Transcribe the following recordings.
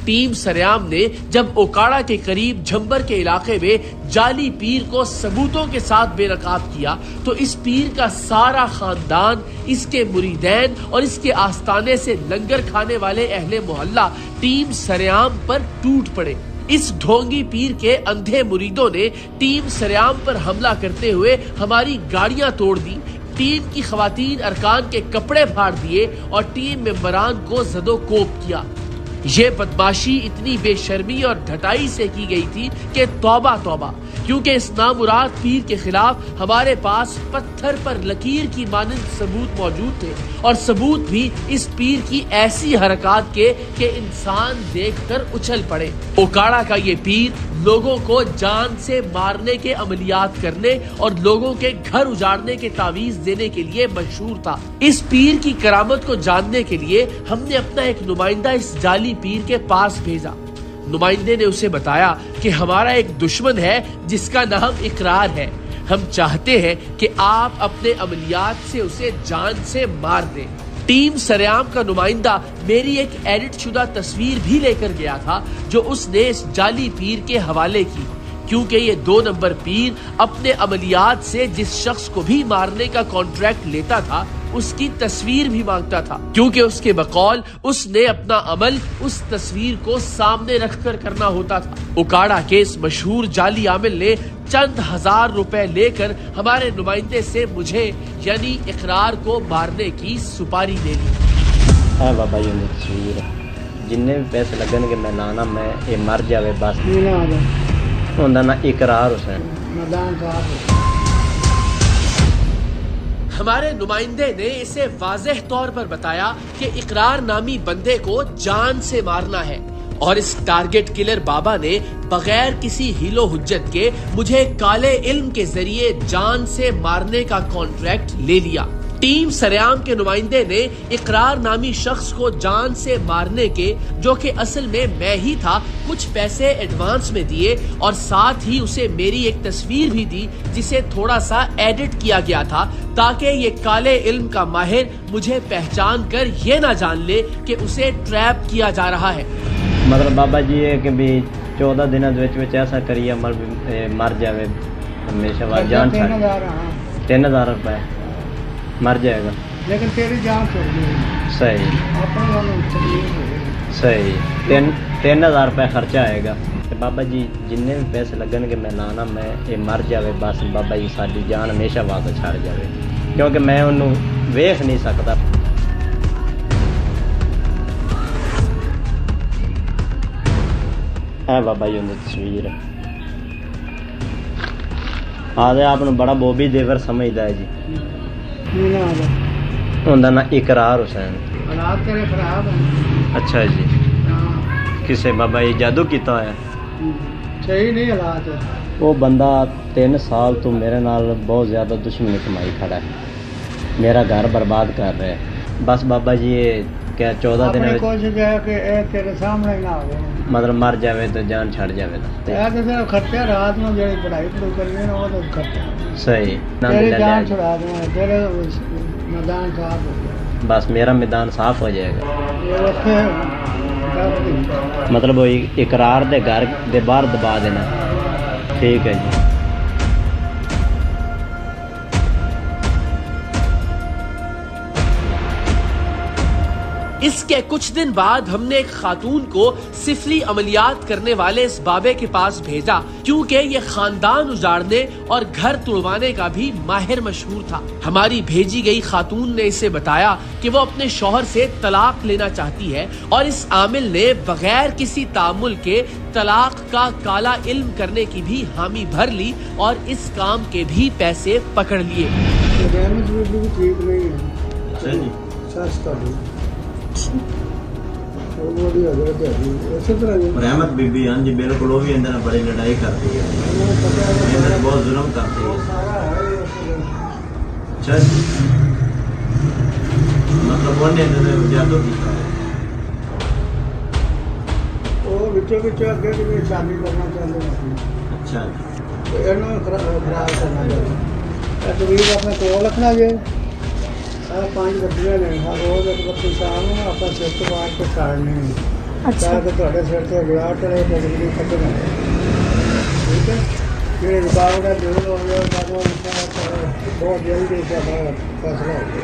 Team سریام نے جب اوکاڑا کے قریب جھمبر کے علاقے میں جعلی پیر کو ثبوتوں کے ساتھ بے نقاب کیا تو اس پیر کا سارا خاندان، اس کے مریدین اور اس کے آستانے سے لنگر کھانے والے اہل محلہ ٹیم سریام پر ٹوٹ پڑے۔ اس ڈھونگی پیر کے اندھے مریدوں نے ٹیم سریام پر حملہ کرتے ہوئے ہماری گاڑیاں توڑ دی، ٹیم کی خواتین ارکان کے کپڑے پھاڑ دیے اور ٹیم ممبران کو زد و کوب کیا۔ یہ بدماشی اتنی بے شرمی اور ڈھٹائی سے کی گئی تھی کہ توبہ توبہ، کیونکہ اس نامراد پیر کے خلاف ہمارے پاس پتھر پر لکیر کی مانند ثبوت موجود تھے، اور ثبوت بھی اس پیر کی ایسی حرکات کے کہ انسان دیکھ کر اچھل پڑے۔ اوکاڑا کا یہ پیر لوگوں کو جان سے مارنے کے عملیات کرنے اور لوگوں کے گھر اجاڑنے کے تعویذ دینے کے لیے مشہور تھا۔ اس پیر کی کرامت کو جاننے کے لیے ہم نے اپنا ایک نمائندہ اس جعلی پیر کے پاس بھیجا۔ نمائندے نے اسے بتایا کہ ہمارا ایک دشمن ہے جس کا نام اقرار ہے، ہم چاہتے ہیں کہ آپ اپنے عملیات سے اسے جان سے مار دیں۔ ٹیم سریام کا نمائندہ میری ایک ایڈٹ شدہ تصویر بھی لے کر گیا تھا جو اس نے اس جعلی پیر کے حوالے کی، کیونکہ یہ 2 نمبر پیر اپنے عملیات سے جس شخص کو بھی مارنے کا کانٹریکٹ لیتا تھا اس کی تصویر بھی مانگتا تھا، کیونکہ اس کے بقول اس نے اپنا عمل اس تصویر کو سامنے رکھ کر کرنا ہوتا تھا۔ اوکاڑا کے اس مشہور جعلی عامل نے چند ہزار روپے لے کر ہمارے نمائندے سے مجھے یعنی اقرار کو مارنے کی سپاری دے لی۔ اے بابا یہ تصویر جن بھی پیسے لگن گے میں لانا میں یہ مر جاوے بس اوندا نا اقرار حسین۔ ہمارے نمائندے نے اسے واضح طور پر بتایا کہ اقرار نامی بندے کو جان سے مارنا ہے، اور اس ٹارگٹ کلر بابا نے بغیر کسی ہیل و حجت کے مجھے کالے علم کے ذریعے جان سے مارنے کا کانٹریکٹ لے لیا۔ ٹیم سریام کے نمائندے نے اقرار نامی شخص کو جان سے مارنے کے، جو کہ اصل میں ہی تھا، کچھ پیسے ایڈوانس میں دیے اور ساتھ ہی اسے میری ایک تصویر بھی دی جسے تھوڑا سا ایڈٹ کیا گیا تھا تاکہ یہ کالے علم کا ماہر مجھے پہچان کر یہ نہ جان لے کہ اسے ٹریپ کیا جا رہا ہے۔ مطلب بابا جی ہے کہ بھی 14 دنوں ایسا کریے مر جاوے ہمیشہ بعد جان چھڑ 3000 روپے مر جائے گا، لیکن تیری جان چھوڑ دی۔ صحیح 3000 روپے خرچہ آئے گا۔ بابا جی جن بھی پیسے لگن گے میں لانا میں یہ مر جاوے بس بابا جی ساری جان ہمیشہ بعد چھڑ جاوے، کیونکہ میں انہوں ویکھ نہیں سکتا۔ اے بابا جی انہوں تصویر آدھے آپ بڑا بوبی دیور سمجھتا ہے جی، اوندا نا اقرار حسین۔ حالات تیرے خراب ہیں۔ اچھا جی، کسے بابا یہ جادو کیتا ہے؟ صحیح نہیں حالات ہے۔ وہ بندہ 3 سال تو میرے نال بہت زیادہ دشمنی کمائی کھڑا ہے، میرا گھر برباد کر رہا ہے۔ بس بابا جی یہ کیا 14 دن اپنی کوشش ہے کہ اے تیرے سامنے نہ ہو، مطلب مر جاوے تو جان چھڑ جاوے تو خرچہ رات میں جڑی پڑھائی کرنی وہ تو خرچہ صحیح۔ تیری جان چھڑا دوں، تیرے میدان صاف ہو جائے، بس میرا میدان صاف ہو جائے گا۔ یہ رکھے مطلب وہ اقرار دے گھر دے باہر دبا دینا، ٹھیک ہے جی۔ اس کے کچھ دن بعد ہم نے ایک خاتون کو سفلی عملیات کرنے والے اس بابے کے پاس بھیجا، کیونکہ یہ خاندان اجاڑنے اور گھر توڑوانے کا بھی ماہر مشہور تھا۔ ہماری بھیجی گئی خاتون نے اسے بتایا کہ وہ اپنے شوہر سے طلاق لینا چاہتی ہے، اور اس عامل نے بغیر کسی تعامل کے طلاق کا کالا علم کرنے کی بھی حامی بھر لی اور اس کام کے بھی پیسے پکڑ لیے۔ ٹھیک نہیں ہے، سستا رحمت بی بی ہاں جی بالکل وہ بھی اندر بڑی لڑائی کرتی ہے، بہت ظلم کرتی ہے۔ اچھا جی، مطلب وہ جادو کیتا ہے، وہ بچوں اگے بھی شادی کرنا چاہتے ہیں۔ اچھا جی، خراب کرنا چاہتے تجویز اپنے کول رکھنا جی، 5 بچے نے ہر روز ایک بچی شام آپ سر تو باہر کے کاٹنے ਤਾਂ ਕਿ ਤੁਹਾਡੇ ਸਿਰ ਤੇ ਵਿਆਹ ਟਲੇ ਤਕਲੀਫ ਖਤਮ ਹੋ ਜਾਏ। ਠੀਕ ਹੈ, ਜਿਹੜੇ ਰੁਕਾਵਟਾਂ ਦੂਰ ਹੋ ਜਾਏ ਬਾਬਾ ਬਹੁਤ ਜਲਦੀ ਸਾਡਾ ਫੈਸਲਾ ਹੋ ਜਾਏ।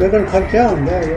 ਲੇਕਿਨ ਖਰਚਾ ਹੁੰਦਾ ਹੈ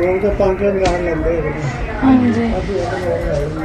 ਲੋਕ ਤਾਂ 5,000 ਲੈਂਦੇ ਹੈਗੇ ਨੇ। ਹਾਂਜੀ ਅਸੀਂ ਉਹਦੇ ਨਾਲ ਲੈ ਲੈਂਦੇ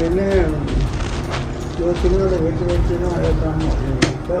ਮੈਨੇ ਜੋ ਤਿੰਨਾਂ ਦੇ ਵਿੱਚ ਨਾ ਇਹ ਕੰਮ ਹੋ ਜਾਏਗਾ। ਫਿਰ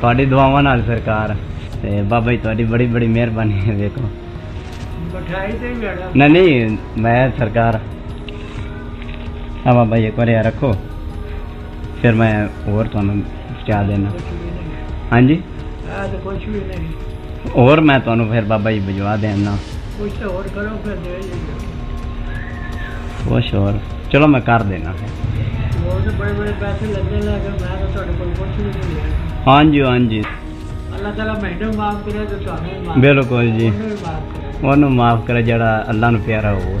ਤੁਹਾਡੀ ਦੁਆਵਾਂ ਨਾਲ ਸਰਕਾਰ ਤੇ ਬਾਬਾ ਜੀ ਤੁਹਾਡੀ ਬੜੀ ਬੜੀ ਮਿਹਰਬਾਨੀ ਹੈ। ਵੇਖੋ ਮਠਾਈ ਤੇ ਮੇੜਾ ਨਹੀਂ ਮੈਂ ਸਰਕਾਰ ਆ ਬਾਬਾ ਜੀ ਕੋਰੇ ਰੱਖੋ, ਫਿਰ ਮੈਂ ਹੋਰ ਤੁਹਾਨੂੰ ਪਹੁੰਚਾ ਦੇਣਾ। ਹਾਂਜੀ ਆ ਤਾਂ ਕੁਝ ਵੀ ਨਹੀਂ, ਹੋਰ ਮੈਂ ਤੁਹਾਨੂੰ ਫਿਰ ਬਾਬਾ ਜੀ ਭਿਜਵਾ ਦੇਣਾ। ਕੁਝ ਤਾਂ ਹੋਰ ਕਰੋ ਫਿਰ ਦੇ ਕੁਛ ਹੋਰ ਚਲੋ ਮੈਂ ਕਰ ਦੇਣਾ ਫਿਰ। ਹੋਰ ਤਾਂ ਬੜੇ ਬੜੇ ਪੈਸੇ ਲੱਗੇ ਲੈ ਕੇ ਮੈਂ ਤਾਂ ਤੁਹਾਡੇ ਕੋਲ ਕੁਝ ਵੀ ਨਹੀਂ ਲਿਆ। ਹਾਂਜੀ ਹਾਂਜੀ ਅੱਲਾਹ ਤਾਲਾ ਮੈਨੂੰ ਮਾਫ ਕਰੇ ਤੇ ਤੁਹਾਨੂੰ ਵੀ ਮਾਫ ਬਿਲਕੁਲ ਜੀ, ਉਹਨੂੰ ਵੀ ਮਾਫ ਕਰੇ। ਉਹਨੂੰ ਮਾਫ ਕਰੇ ਜਿਹੜਾ ਅੱਲਾਹ ਨੂੰ ਪਿਆਰਾ ਹੋ।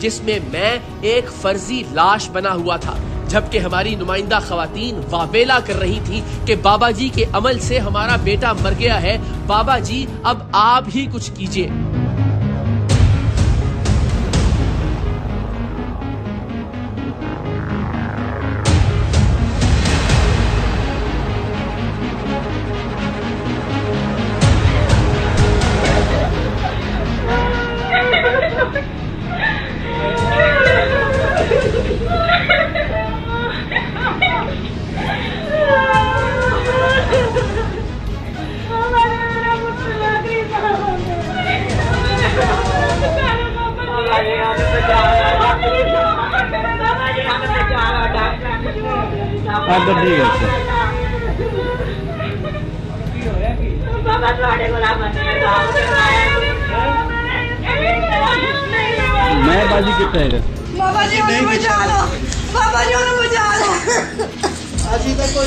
جس میں میں ایک فرضی لاش بنا ہوا تھا، جبکہ ہماری نمائندہ خواتین واویلا کر رہی تھی کہ بابا جی کے عمل سے ہمارا بیٹا مر گیا ہے، بابا جی اب آپ ہی کچھ کیجئے۔ میں باجی کتنے ہے بابا جی انہوں بچا لو، بابا جی انہوں بچا لو،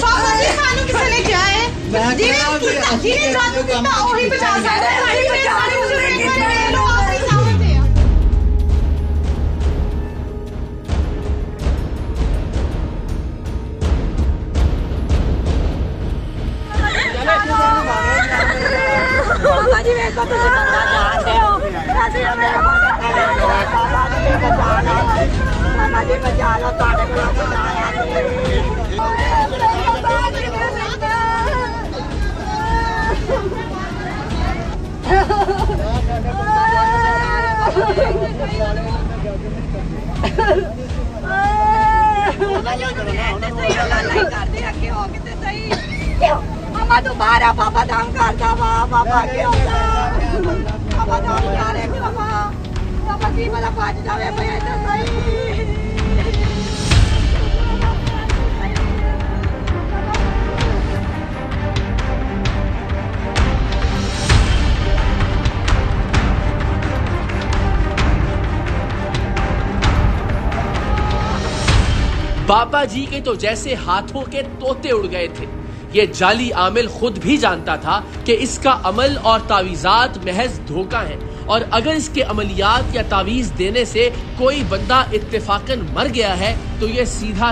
بابا جی خانو کسی نے کیا ہے جنہیں جادو کیتا وہی بچا سکتا ہے، وہی بچا سکتا ہے۔ بابا جی میرے کو تو بچا جانتے ہو، بابا جی بچا لو، تھوڑے کو بچایا دوبارہ بابا دام کرتا وا بابا بابا دام کرے بابا جی والا بچ جائے پہ بابا جی کے تو جیسے ہاتھوں کے طوطے اڑ گئے تھے۔ یہ جعلی عامل خود بھی جانتا تھا کہ اس کا عمل اور تعویذات محض دھوکہ ہیں، اور اگر اس کے عملیات یا تعویذ دینے سے کوئی بندہ اتفاقاً مر گیا ہے تو یہ سیدھا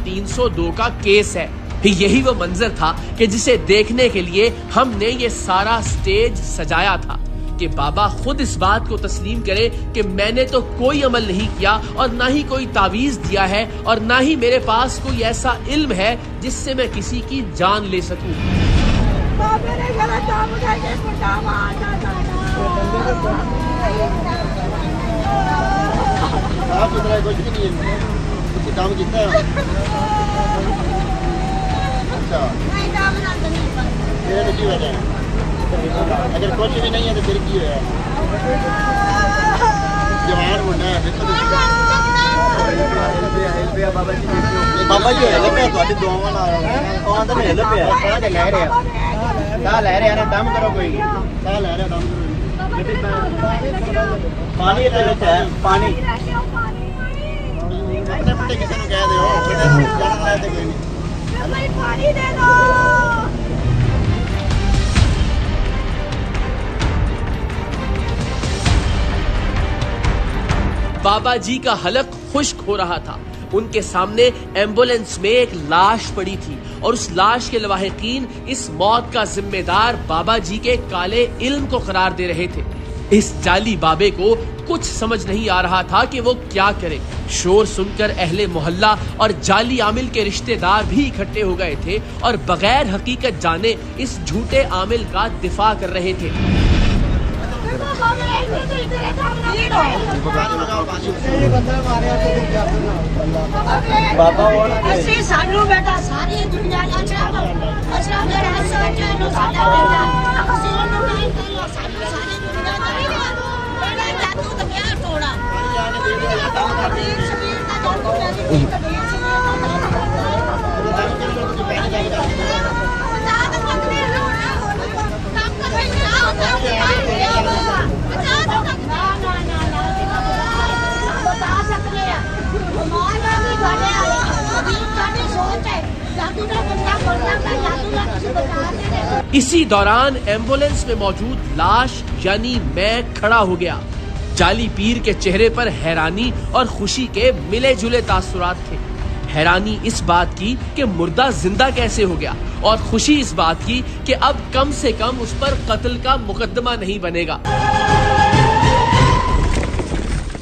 302 کا کیس ہے۔ یہی وہ منظر تھا کہ جسے دیکھنے کے لیے ہم نے یہ سارا سٹیج سجایا تھا، کہ بابا خود اس بات کو تسلیم کرے کہ میں نے تو کوئی عمل نہیں کیا اور نہ ہی کوئی تعویذ دیا ہے، اور نہ ہی میرے پاس کوئی ایسا علم ہے جس سے میں کسی کی جان لے سکوں۔ اگر کچھ بھی نہیں ہے تو پھر کی ہوا جوان منڈا ہے بابا جی ہل پیا تھی دعوا ہل پیا لے رہا لے رہے دم کرو کوئی لے رہا دم کرو پانی پانی اپنے پٹے کسی نے کہہ دو پانی دے دو۔ بابا جی کا حلق خشک ہو رہا تھا۔ ان کے سامنے ایمبولینس میں ایک لاش پڑی تھی، اور اس لاش کے لواحقین اس موت کا ذمہ دار بابا جی کے کالے علم کو قرار دے رہے تھے۔ اس جعلی بابے کو کچھ سمجھ نہیں آ رہا تھا کہ وہ کیا کرے۔ شور سن کر اہل محلہ اور جعلی عامل کے رشتہ دار بھی اکٹھے ہو گئے تھے، اور بغیر حقیقت جانے اس جھوٹے عامل کا دفاع کر رہے تھے۔ بابا سانو بیٹا ساری دنیا اسی دوران ایمبولینس میں موجود لاش یعنی میں کھڑا ہو گیا۔ جعلی پیر کے چہرے پر حیرانی اور خوشی کے ملے جلے تاثرات تھے۔ حیرانی اس بات کی کہ مردہ زندہ کیسے ہو گیا، اور خوشی اس بات کی کہ اب کم سے کم اس پر قتل کا مقدمہ نہیں بنے گا۔